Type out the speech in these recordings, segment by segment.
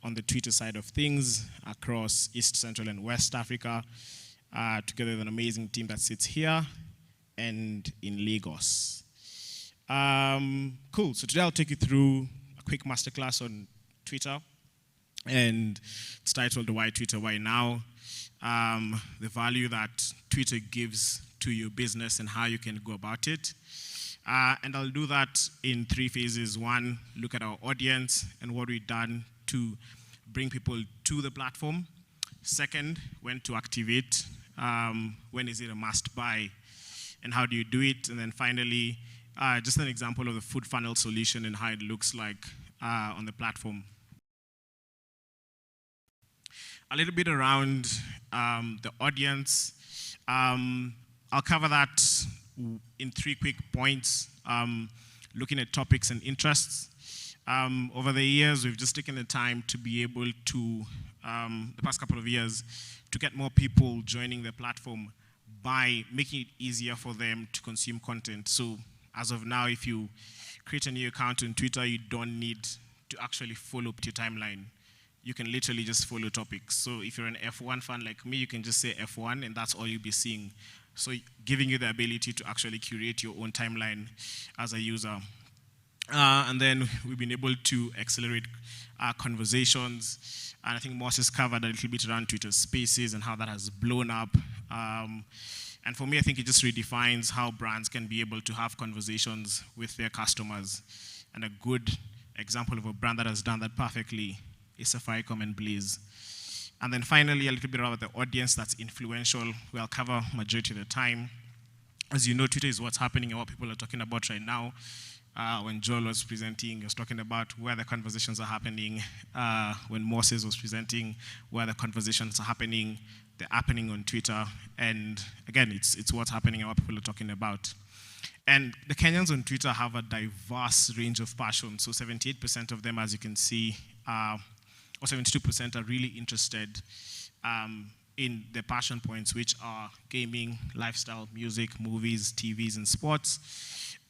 on the Twitter side of things across East, Central, and West Africa, together with an amazing team that sits here and in Lagos. Cool, so today I'll take you through a quick masterclass on Twitter, and it's titled Why Twitter, Why Now? The value that Twitter gives to your business and how you can go about it. And I'll do that in 3 phases. 1, look at our audience and what we've done to bring people to the platform. 2nd, when to activate, when is it a must buy, and how do you do it? And then finally, just an example of the food funnel solution and how it looks like on the platform. A little bit around the audience. I'll cover that in 3 quick points, looking at topics and interests. Over the years, we've just taken the time to be able to, the past couple of years, to get more people joining the platform by making it easier for them to consume content. So as of now, if you create a new account on Twitter, you don't need to actually follow up your timeline. You can literally just follow topics. So if you're an F1 fan like me, you can just say F1, and that's all you'll be seeing. So giving you the ability to actually curate your own timeline as a user. And then we've been able to accelerate conversations. And I think Moses covered a little bit around Twitter Spaces and how that has blown up. And for me, I think it just redefines how brands can be able to have conversations with their customers. And a good example of a brand that has done that perfectly is Safaricom and Blaze. And then finally, a little bit about the audience that's influential. We'll cover majority of the time. As you know, Twitter is what's happening and what people are talking about right now. When Joel was presenting, he was talking about where the conversations are happening. When Moses was presenting, where the conversations are happening, they're happening on Twitter. And again, it's what's happening and what people are talking about. And the Kenyans on Twitter have a diverse range of passions. So 78% of them, as you can see, or 72% are really interested in their passion points, which are gaming, lifestyle, music, movies, TVs, and sports.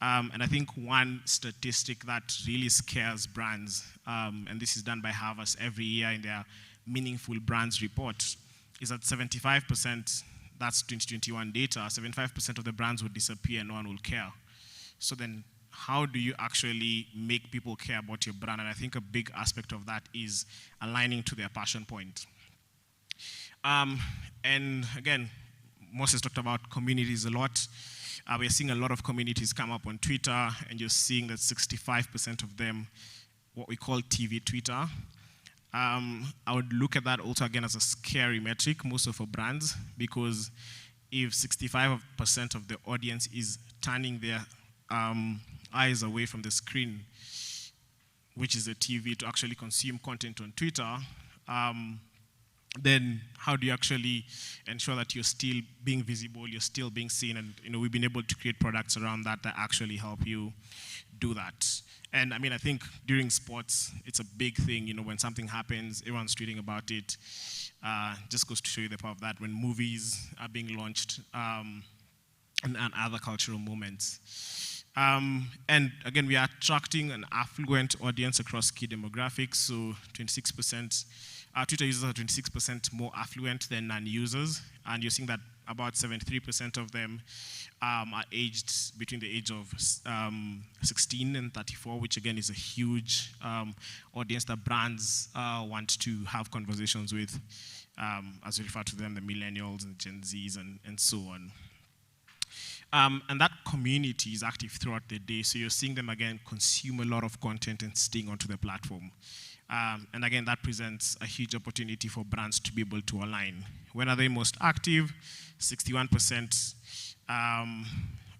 And I think one statistic that really scares brands, and this is done by Harvard every year in their Meaningful Brands report, is that 75%, that's 2021 data, 75% of the brands would disappear and no one will care. So then how do you actually make people care about your brand? And I think a big aspect of that is aligning to their passion point. And again, Moses talked about communities a lot. We're seeing a lot of communities come up on Twitter, and you're seeing that 65% of them, what we call TV Twitter. I would look at that also again as a scary metric, mostly for brands, because if 65% of the audience is turning their eyes away from the screen, which is the TV, to actually consume content on Twitter, then how do you actually ensure that you're still being visible, you're still being seen? And we've been able to create products around that actually help you do that. And I mean, I think during sports, it's a big thing. When something happens, everyone's tweeting about it. Just goes to show you the power of that when movies are being launched and other cultural moments. And again, we are attracting an affluent audience across key demographics. So 26%, Twitter users are 26% more affluent than non-users. And you're seeing that about 73% of them are aged between the age of 16 and 34, which again is a huge audience that brands want to have conversations with, as we refer to them, the millennials and Gen Zs and so on. And that community is active throughout the day, so you're seeing them, again, consume a lot of content and staying onto the platform. And again, that presents a huge opportunity for brands to be able to align. When are they most active? 61%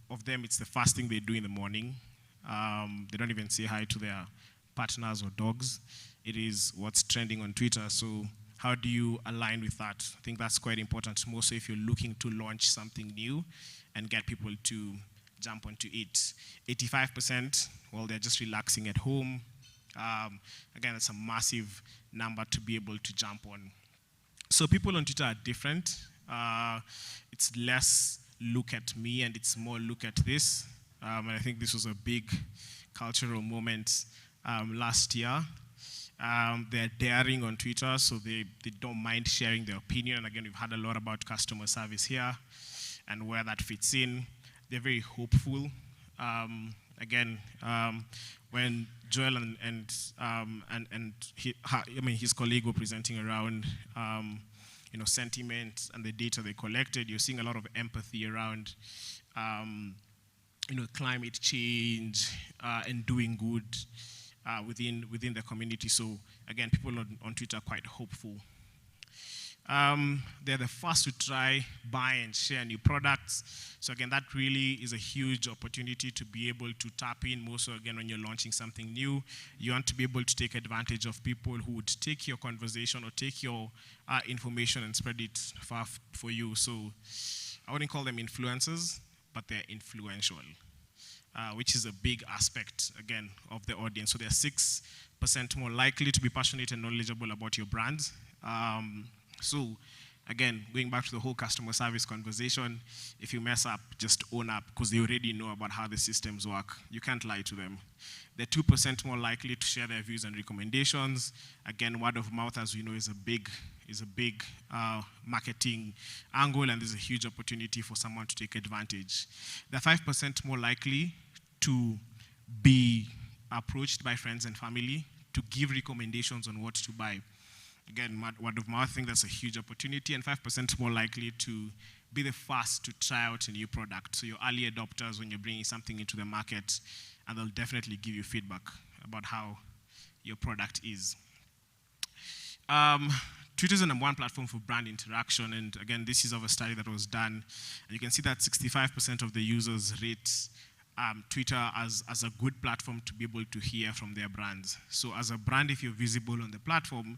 of them, it's the first thing they do in the morning. They don't even say hi to their partners or dogs. It is what's trending on Twitter, so how do you align with that? I think that's quite important, mostly if you're looking to launch something new and get people to jump onto it. 85%, well, they're just relaxing at home. Again, it's a massive number to be able to jump on. So people on Twitter are different. It's less look at me and it's more look at this. And I think this was a big cultural moment last year. They're daring on Twitter, so they don't mind sharing their opinion. And again, we've had a lot about customer service here and where that fits in. They're very hopeful. Again, when Joel his colleague were presenting around sentiment and the data they collected, you're seeing a lot of empathy around climate change and doing good within the community. So again, people on Twitter are quite hopeful. They're the first to try, buy, and share new products. So again, that really is a huge opportunity to be able to tap in. More so again, when you're launching something new, you want to be able to take advantage of people who would take your conversation or take your information and spread it far for you. So I wouldn't call them influencers, but they're influential, which is a big aspect, again, of the audience. So they're 6% more likely to be passionate and knowledgeable about your brand. So again, going back to the whole customer service conversation, if you mess up, just own up, because they already know about how the systems work. You can't lie to them. They're 2% more likely to share their views and recommendations. Again, word of mouth, as we know, is a big marketing angle, and there's a huge opportunity for someone to take advantage. They're 5% more likely to be approached by friends and family to give recommendations on what to buy. Again, word of mouth, I think that's a huge opportunity, and 5% more likely to be the first to try out a new product. So you're early adopters when you're bringing something into the market, and they'll definitely give you feedback about how your product is. Twitter is the #1 platform for brand interaction, and again, this is of a study that was done, and you can see that 65% of the users rate Twitter as a good platform to be able to hear from their brands. So as a brand, if you're visible on the platform,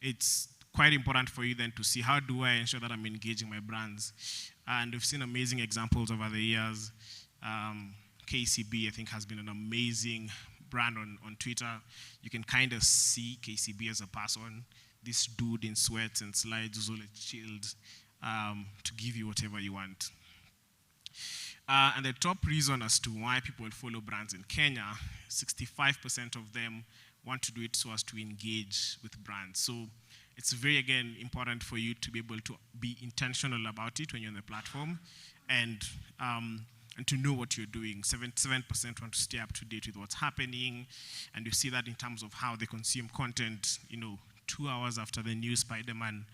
it's quite important for you then to see, how do I ensure that I'm engaging my brands? And we've seen amazing examples over the years. KCB, I think, has been an amazing brand on Twitter. You can kind of see KCB as a person, this dude in sweats and slides who's always chilled to give you whatever you want. And the top reason as to why people follow brands in Kenya, 65% of them want to do it so as to engage with brands. So it's very, again, important for you to be able to be intentional about it when you're on the platform and to know what you're doing. 7% want to stay up to date with what's happening, and you see that in terms of how they consume content. 2 hours after the new Spider-Man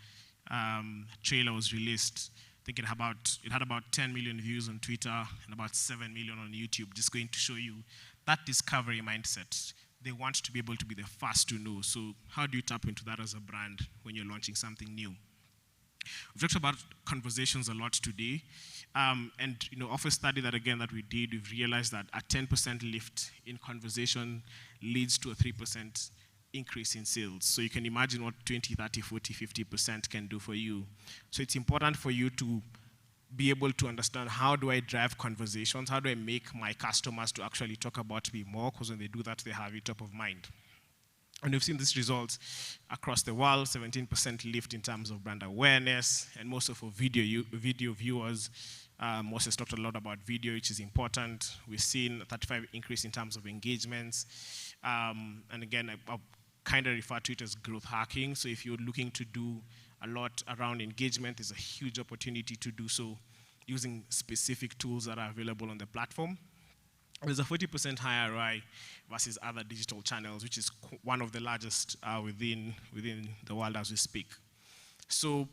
trailer was released, I think it had about 10 million views on Twitter and about 7 million on YouTube, just going to show you that discovery mindset. They want to be able to be the first to know. So how do you tap into that as a brand when you're launching something new? We've talked about conversations a lot today. And of a study that we did, we've realized that a 10% lift in conversation leads to a 3% increase in sales. So you can imagine what 20, 30, 40, 50% can do for you. So it's important for you to be able to understand, how do I drive conversations? How do I make my customers to actually talk about me more? Because when they do that, they have it top of mind. And we've seen this result across the world, 17% lift in terms of brand awareness, and most of our video viewers. Moses talked a lot about video, which is important. We've seen a 35% increase in terms of engagements. And again, I'll kind of refer to it as growth hacking. So if you're looking to do a lot around engagement, there's a huge opportunity to do so using specific tools that are available on the platform. There's a 40% higher ROI versus other digital channels, which is one of the largest within the world as we speak. So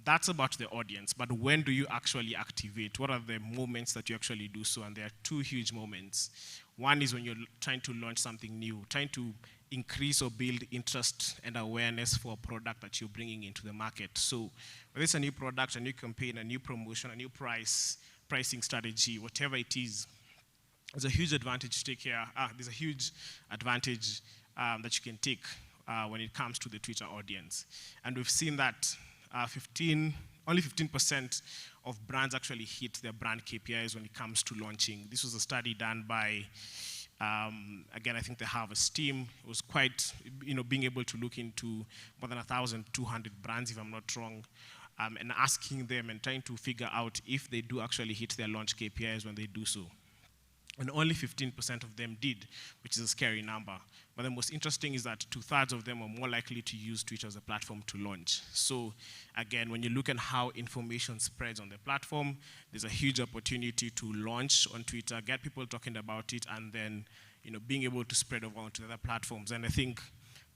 that's about the audience, but when do you actually activate? What are the moments that you actually do so? And there are two huge moments. One is when you're trying to launch something new, trying to increase or build interest and awareness for a product that you're bringing into the market. So whether it's a new product, a new campaign, a new promotion, a new pricing strategy, whatever it is, there's a huge advantage to take here. There's a huge advantage that you can take when it comes to the Twitter audience. And we've seen that only 15% of brands actually hit their brand KPIs when it comes to launching. This was a study done by, again, I think the Harvest team. It was quite, being able to look into more than 1,200 brands, if I'm not wrong, and asking them and trying to figure out if they do actually hit their launch KPIs when they do so. And only 15% of them did, which is a scary number. But the most interesting is that 2/3 of them are more likely to use Twitter as a platform to launch. So again, when you look at how information spreads on the platform, there's a huge opportunity to launch on Twitter, get people talking about it, and then being able to spread over onto other platforms. And I think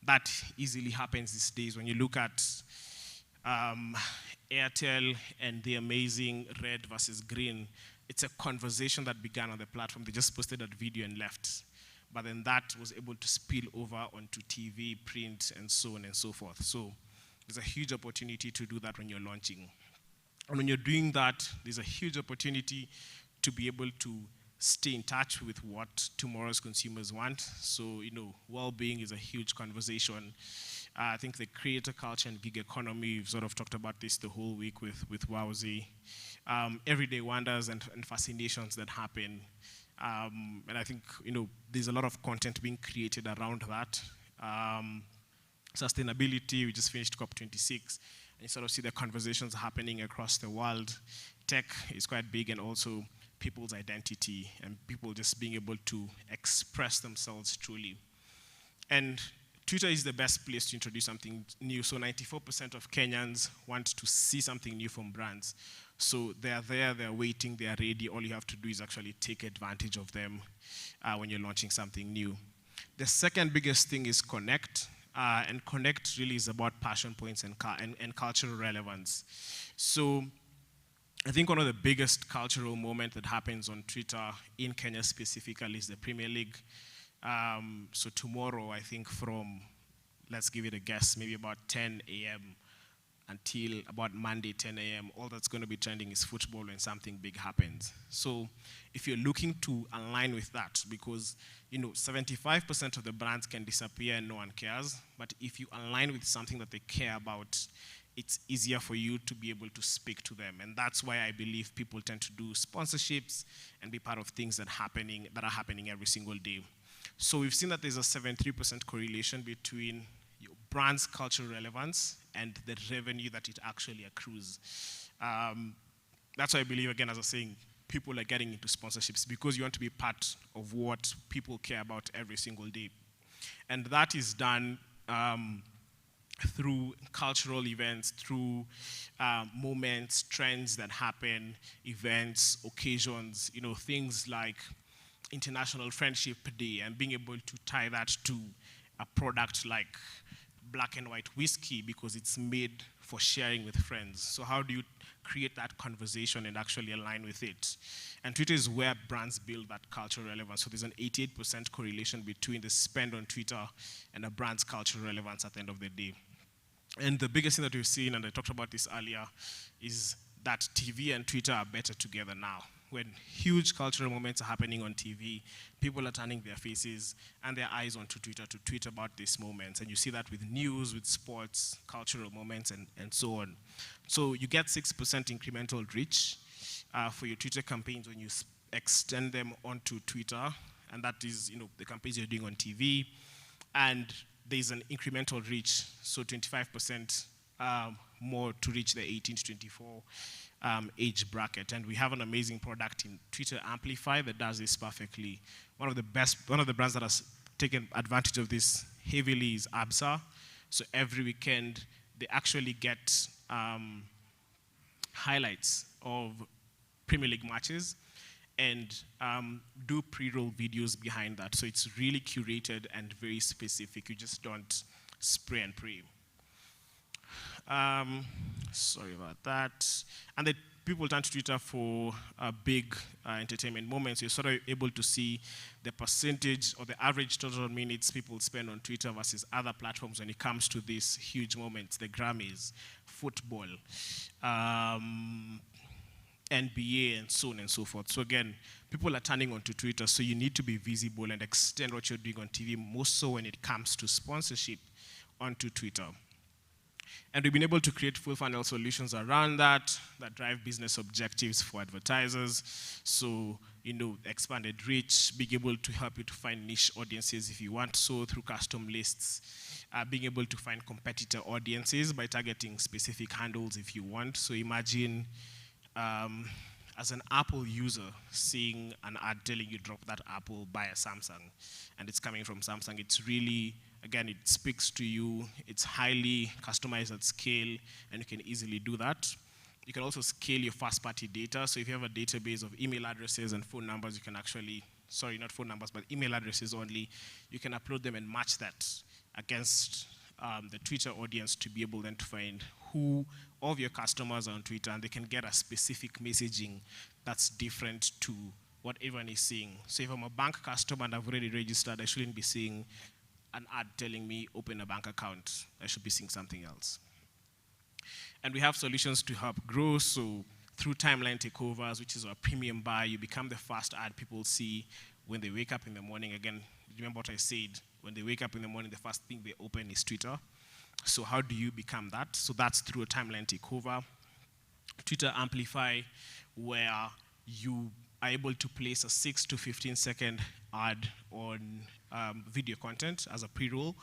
that easily happens these days when you look at Airtel and the amazing red versus green. It's a conversation that began on the platform. They just posted that video and left. But then that was able to spill over onto TV, print, and so on and so forth. So there's a huge opportunity to do that when you're launching. And when you're doing that, there's a huge opportunity to be able to stay in touch with what tomorrow's consumers want. So, well-being is a huge conversation. I think the creator culture and gig economy, we've sort of talked about this the whole week with Wowzy. Everyday wonders and fascinations that happen. And I think, there's a lot of content being created around that. Sustainability, we just finished COP26, and you sort of see the conversations happening across the world. Tech is quite big, and also people's identity and people just being able to express themselves truly. And Twitter is the best place to introduce something new. So 94% of Kenyans want to see something new from brands. So they're there, they're waiting, they're ready. All you have to do is actually take advantage of them when you're launching something new. The second biggest thing is connect. And connect really is about passion points and cultural relevance. So I think one of the biggest cultural moments that happens on Twitter in Kenya specifically is the Premier League. So tomorrow, I think from, let's give it a guess, maybe about 10 a.m. until about Monday, 10 a.m., all that's going to be trending is football when something big happens. So if you're looking to align with that, because 75% of the brands can disappear and no one cares, but if you align with something that they care about, it's easier for you to be able to speak to them. And that's why I believe people tend to do sponsorships and be part of things that are happening every single day. So we've seen that there's a 73% correlation between your brand's cultural relevance and the revenue that it actually accrues. That's why I believe, again, as I was saying, people are getting into sponsorships because you want to be part of what people care about every single day. And that is done through cultural events, through moments, trends that happen, events, occasions, things like International Friendship Day, and being able to tie that to a product like Black and White whiskey because it's made for sharing with friends. So how do you create that conversation and actually align with it? And Twitter is where brands build that cultural relevance. So there's an 88% correlation between the spend on Twitter and a brand's cultural relevance at the end of the day. And the biggest thing that we've seen, and I talked about this earlier, is that TV and Twitter are better together now. When huge cultural moments are happening on TV, people are turning their faces and their eyes onto Twitter to tweet about these moments. And you see that with news, with sports, cultural moments, and so on. So you get 6% incremental reach for your Twitter campaigns when you extend them onto Twitter. And that is, the campaigns you're doing on TV. And there's an incremental reach, so 25% more to reach the 18 to 24 age bracket. And we have an amazing product in Twitter Amplify that does this perfectly. One of the brands that has taken advantage of this heavily is Absa. So every weekend, they actually get highlights of Premier League matches and do pre-roll videos behind that. So it's really curated and very specific. You just don't spray and pray. Sorry about that. And then people turn to Twitter for big entertainment moments. You're sort of able to see the percentage or the average total minutes people spend on Twitter versus other platforms when it comes to these huge moments, the Grammys, football, NBA, and so on and so forth. So again, people are turning onto Twitter, so you need to be visible and extend what you're doing on TV, more so when it comes to sponsorship onto Twitter. And we've been able to create full funnel solutions around that drive business objectives for advertisers. So, expanded reach, being able to help you to find niche audiences if you want so through custom lists, being able to find competitor audiences by targeting specific handles if you want. So imagine as an Apple user, seeing an ad telling you drop that apple, buy a Samsung, and it's coming from Samsung, it's really, again, it speaks to you. It's highly customized at scale, and you can easily do that. You can also scale your first-party data. So if you have a database of email addresses and phone numbers, you can actually, sorry, not phone numbers, but email addresses only, you can upload them and match that against the Twitter audience to be able then to find who of your customers are on Twitter, and they can get a specific messaging that's different to what everyone is seeing. So if I'm a bank customer and I've already registered, I shouldn't be seeing an ad telling me open a bank account. I should be seeing something else. And we have solutions to help grow. So through timeline takeovers, which is our premium buy, you become the first ad people see when they wake up in the morning. Again, remember what I said, when they wake up in the morning, the first thing they open is Twitter. So how do you become that? So that's through a timeline takeover. Twitter Amplify, where you are able to place a 6 to 15 second ad on video content as a pre-roll.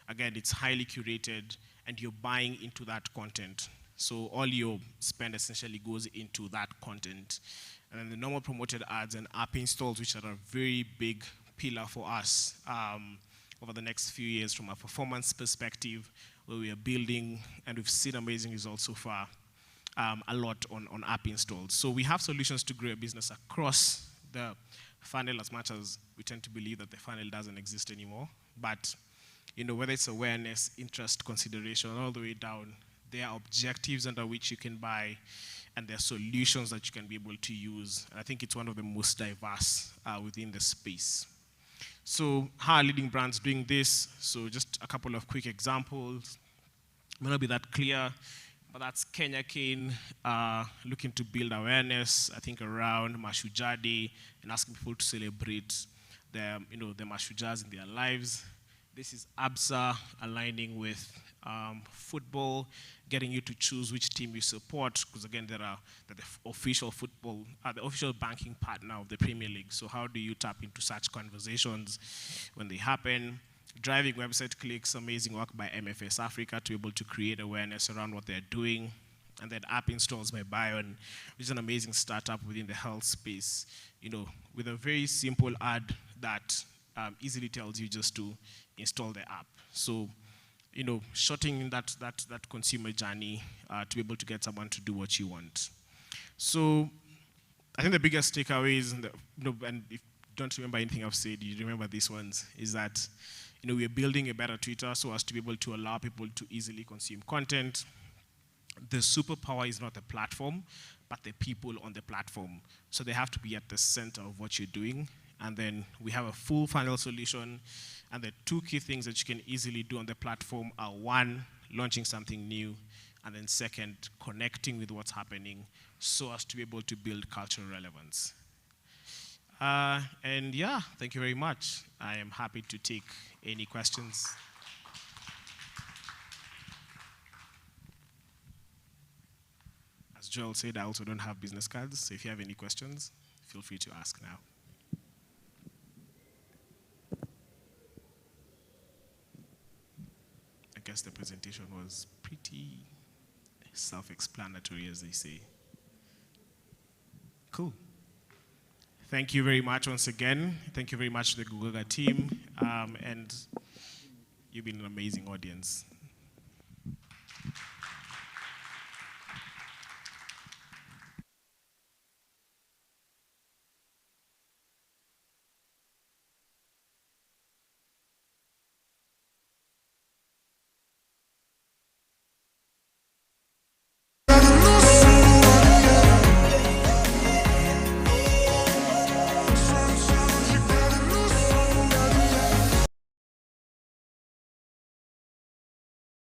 Again, it's highly curated, and you're buying into that content. So all your spend essentially goes into that content. And then the normal promoted ads and app installs, which are a very big pillar for us over the next few years from a performance perspective, where we are building, and we've seen amazing results so far, a lot on app installs. So we have solutions to grow a business across the funnel, as much as we tend to believe that the funnel doesn't exist anymore. But whether it's awareness, interest, consideration, all the way down, there are objectives under which you can buy, and there are solutions that you can be able to use. And I think it's one of the most diverse within the space. So how are leading brands doing this? So just a couple of quick examples. May not be that clear, but that's Kenya Kane looking to build awareness, I think, around Mashujaa Day and asking people to celebrate the Mashujaas in their lives. This is ABSA aligning with football, getting you to choose which team you support, because again, they're the official football, the official banking partner of the Premier League. So how do you tap into such conversations when they happen? Driving website clicks, amazing work by MFS Africa to be able to create awareness around what they're doing. And then app installs by Bion, which is an amazing startup within the health space, with a very simple ad that easily tells you just to install the app. So, shortening that consumer journey to be able to get someone to do what you want. So, I think the biggest takeaways, and if you don't remember anything I've said, you remember these ones, is that we are building a better Twitter so as to be able to allow people to easily consume content. The superpower is not the platform, but the people on the platform. So they have to be at the center of what you're doing. And then we have a full funnel solution. And the two key things that you can easily do on the platform are, one, launching something new, and then second, connecting with what's happening so as to be able to build cultural relevance. And yeah, thank you very much. I am happy to take any questions. As Joel said, I also don't have business cards, so if you have any questions, feel free to ask now. I guess the presentation was pretty self-explanatory, as they say. Cool. Thank you very much once again. Thank you very much to the Google team, and you've been an amazing audience.